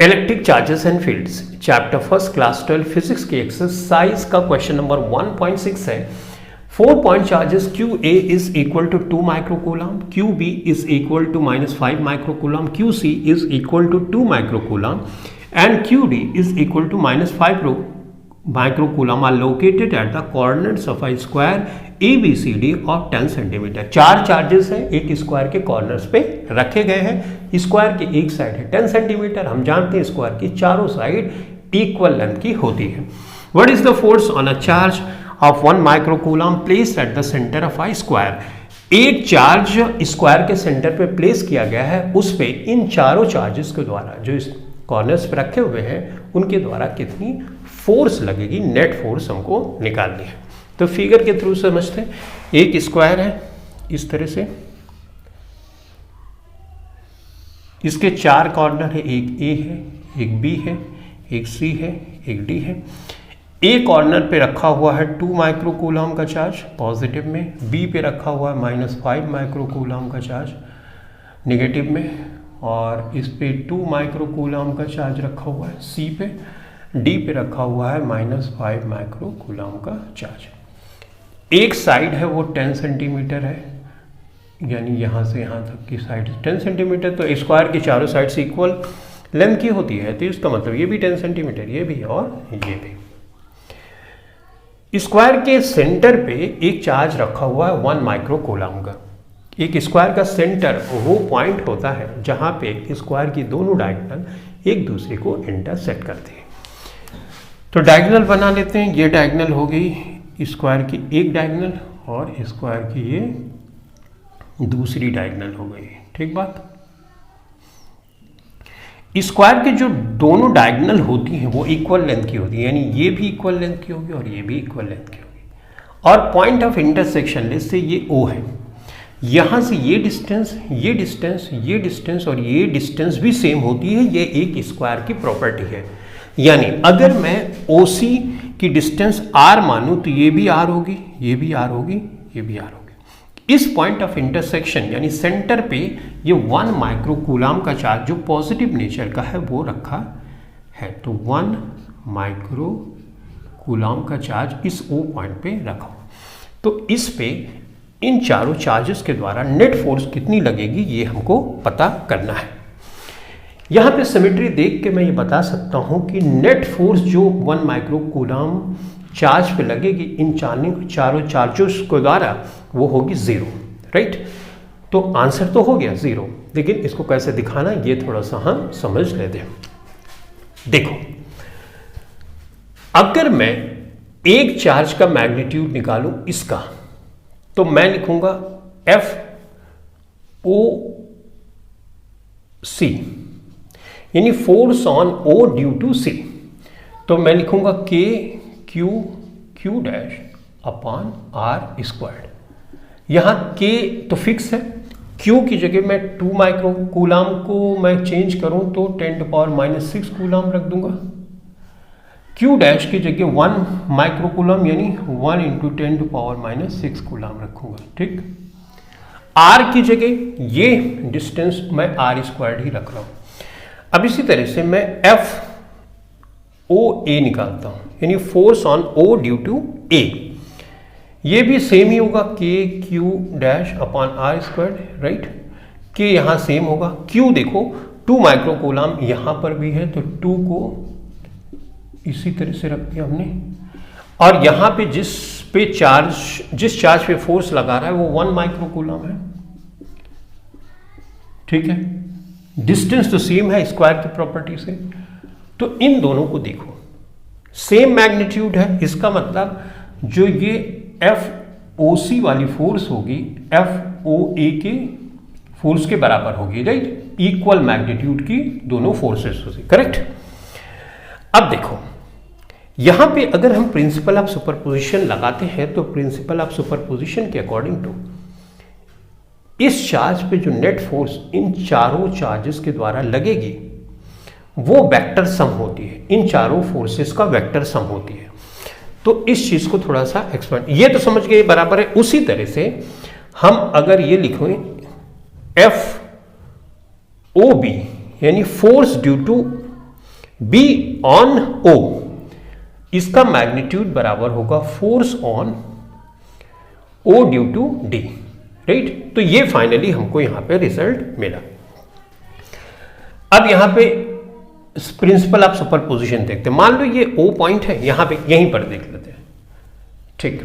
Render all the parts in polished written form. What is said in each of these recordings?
Electric charges and fields chapter first class 12 physics की exercise का question number 1.6 है। 4 point charges QA is equal to 2 microcoulomb, QB is equal to -5 microcoulomb, QC is equal to 2 microcoulomb and QD is equal to -5 microcoulomb are located at the corners of a square ABCD of 10 centimetre. 4 charges हैं, एक square के corners पे रखे गए हैं। Square की एक side है 10 सेंटीमीटर, हम जानते हैं स्क्वायर की चारों साइड इक्वल लेंथ की होती है। What is the force on a charge of 1 microcoulomb placed at the centre of a square. एक चार्ज स्क्वायर के सेंटर पे प्लेस किया गया है, उस पे इन चारों चार्जेस के द्वारा जो इस कॉर्नर्स पे रखे हुए हैं उनके द्वारा कितनी फोर्स लगेगी, नेट फोर्स हमको निकालनी है। तो फिगर के थ्रू समझते हैं। एक स्क्वायर है इस तरह से, इसके 4 कॉर्नर है, एक A है, एक B है, एक C है, एक D है। A कॉर्नर पे रखा हुआ है 2 माइक्रोकूलम का चार्ज पॉजिटिव में, B पे रखा हुआ है -5 माइक्रोकूलम का चार्ज नेगेटिव में, और इस पे 2 माइक्रोकूलम का चार्ज रखा हुआ है C पे, D पे रखा हुआ है -5 माइक्रोकूलम का चार्ज। एक साइड है वो 10 सेंटीमीटर है, यानी यहाँ से यहाँ तक की साइड 10 सेंटीमीटर, तो स्क्वायर की चारों साइड से इक्वल लेंथ की होती है, तो इसका मतलब ये भी 10 सेंटीमीटर, ये भी और ये भी। स्क्वायर के सेंटर पे एक चार्ज रखा हुआ है 1 माइक्रोकूलम का। एक स्क्वायर का सेंटर वो पॉइंट होता है जहाँ पे स्क्वायर की दोनों डायगोनल एक दूसरे को इंटरसेक्ट करते हैं। तो डायगोनल बना लेते हैं। ये डायगोनल हो गई स्क्वायर की एक डायगोनल और स्क्वायर की ये दूसरी डायगोनल हो गई। ठीक बात। स्क्वायर के जो दोनों डायगोनल होती हैं वो इक्वल लेंथ की होती है, यानी ये भी इक्वल लेंथ की होगी और ये भी इक्वल लेंथ की होगी। और पॉइंट ऑफ इंटरसेक्शन से ये O है, यहाँ से ये डिस्टेंस, ये डिस्टेंस, ये डिस्टेंस और ये डिस्टेंस भी सेम होती है। ये एक स्क्वायर की प्रॉपर्टी है, यानी अगर मैं OC की डिस्टेंस R मानूं तो ये भी R होगी, ये भी R होगी, ये भी R होगी। इस पॉइंट ऑफ इंटरसेक्शन यानी सेंटर पे ये 1 माइक्रोकूलम का चार्ज जो पॉजिटिव नेचर का है वो रखा है, तो 1 माइक्रोकूलम का चार्ज इस O पॉइंट पे रखा। तो इस पे इन चारों चार्जेस के द्वारा नेट फोर्स कितनी लगेगी ये हमको पता करना है। यहाँ पे सिमेट्री देख के मैं ये बता सकता हूँ कि नेट फोर्स जो 1 माइक्रोकूलम चार्ज पे लगेगी इन चारों चार्जेस के द्वारा वो होगी 0। राइट। तो आंसर तो हो गया 0, लेकिन इसको कैसे दिखाना ये थोड़ा सा हम समझ लेते हैं। देखो, अगर मैं एक चार्ज का मैग्नीट्यूड निकालूं इसका, तो मैं लिखूंगा FOC यानी force on O due to C। तो मैं लिखूंगा Q dash upon R squared. यहाँ K तो फिक्स है, Q की जगह मैं 2 माइक्रोकूलम को मैं चेंज करूं तो 10⁻⁻6 कूलम रख दूंगा। Q डैश की जगह 1 माइक्रोकूलम यानी 1 × 10⁻⁻6 कूलम रखूंगा। ठीक। R की जगह ये डिस्टेंस मैं R स्क्वायर्ड ही रख रहा हूं। अब इसी तरह से मैं FOA निकालता हूं, यानी force on O due to A। ये भी सेम ही होगा KQ dash upon R squared. Right. K यहाँ सेम होगा। Q देखो 2 माइक्रोकूलम यहाँ पर भी है, तो 2 को इसी तरह से रख दिया हमने, और यहाँ पे जिस चार्ज पे फोर्स लगा रहा है वो 1 माइक्रोकूलम है। ठीक है। डिस्टेंस तो सेम है स्क्वायर की प्रॉपर्टी से, तो इन दोनों को देखो सेम मैग्नीट्यूड है, इसका मतलब जो ये FOC वाली फोर्स होगी FOA के फोर्स के बराबर होगी। राइट। इक्वल मैग्नीट्यूड की दोनों फोर्सेस होगी। करेक्ट। अब देखो यहां पे अगर हम प्रिंसिपल ऑफ सुपरपोजिशन लगाते हैं तो प्रिंसिपल ऑफ सुपरपोजिशन के अकॉर्डिंग टू इस चार्ज पे जो नेट फोर्स इन चारों चार्जेस के द्वारा लगेगी वो वेक्टर सम होती है, इन चारों फोर्सेस का वेक्टर सम होती है। तो इस चीज को थोड़ा सा एक्सपेंड, ये तो समझ गए बराबर है। उसी तरह से हम अगर ये लिखें FOB यानी force due to B on O, इसका मैग्नीट्यूड बराबर होगा force on O due to D, right. तो ये फाइनली हमको यहां पे रिजल्ट मिला। अब यहां पे प्रिंसिपल ऑफ सुपरपोजिशन देखते हैं। मान लो ये ओ पॉइंट है, यहां पे यहीं पर देख लेते हैं, ठीक।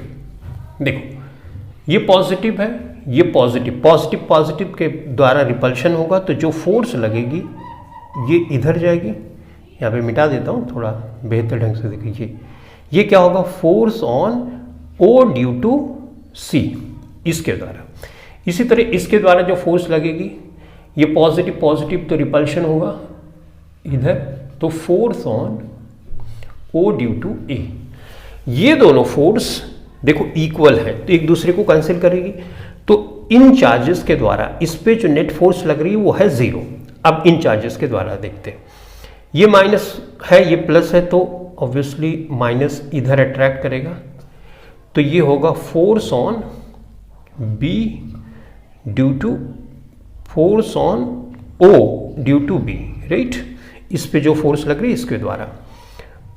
देखो ये पॉजिटिव है, ये पॉजिटिव, पॉजिटिव पॉजिटिव के द्वारा रिपल्शन होगा, तो जो फोर्स लगेगी ये इधर जाएगी। यहाँ पे मिटा देता हूँ थोड़ा बेहतर ढंग से देखिए, ये क्या होगा, force on O due to C, इसके द्वारा। इसी तरह इसके द्वारा जो फोर्स लगेगी, ये पॉजिटिव पॉजिटिव तो रिपल्शन होगा इधर, तो force on O due to A. ये दोनों फोर्स देखो इक्वल है, तो एक दूसरे को कैंसिल करेगी, तो इन चार्जेस के द्वारा इस पे जो नेट फोर्स लग रही है वो है 0। अब इन चार्जेस के द्वारा देखते हैं, ये माइनस है, ये प्लस है, तो ऑब्वियसली माइनस इधर अट्रैक्ट करेगा, तो ये होगा force on B due to force on O due to B, right. इस पे जो फोर्स लग रही है इसके द्वारा,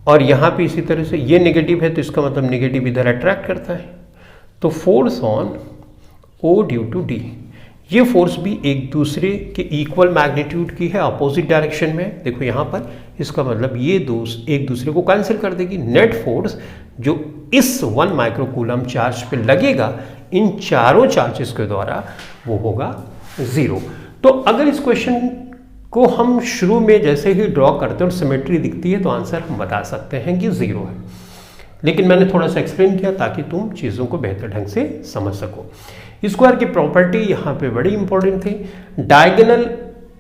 और यहाँ पे इसी तरह से ये नेगेटिव है, तो इसका मतलब नेगेटिव इधर अट्रैक्ट करता है, तो force on O due to D. ये फोर्स भी एक दूसरे के इक्वल मैग्नीट्यूड की है, अपोजिट डायरेक्शन में। देखो यहाँ पर, इसका मतलब ये एक दूसरे को कैंसिल कर देगी। नेट फोर्स जो इस 1 माइक्रोकूलम चार्ज पे लगेगा इन चारों चार्जेस के द्वारा वो होगा 0। तो अगर इस क्वेश्चन को हम शुरू में जैसे ही ड्रॉ करते हैं और सिमेट्री दिखती है तो आंसर हम बता सकते हैं कि 0 है, लेकिन मैंने थोड़ा सा एक्सप्लेन किया ताकि तुम चीज़ों को बेहतर ढंग से समझ सको। स्क्वायर की प्रॉपर्टी यहाँ पे बड़ी इंपॉर्टेंट थी। डायगोनल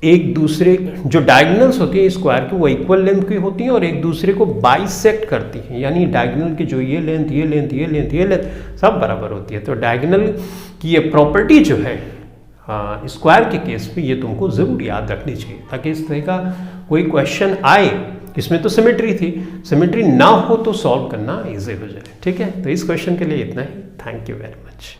एक दूसरे, जो डायगोनल्स होती है स्क्वायर की वो इक्वल लेंथ की होती हैं और एक दूसरे को बाइसेक्ट करती हैं, यानी डायगोनल की जो ये लेंथ ये लेंथ ये लेंथ ये लेंथ सब बराबर होती है। तो डायगोनल की ये प्रॉपर्टी जो है स्क्वायर के केस में ये तुमको ज़रूर याद रखनी चाहिए, ताकि इस तरह का कोई क्वेश्चन आए। इसमें तो सिमेट्री थी, सिमेट्री ना हो तो सॉल्व करना ईजी हो जाए, ठीक है। तो इस क्वेश्चन के लिए इतना ही। Thank you very much.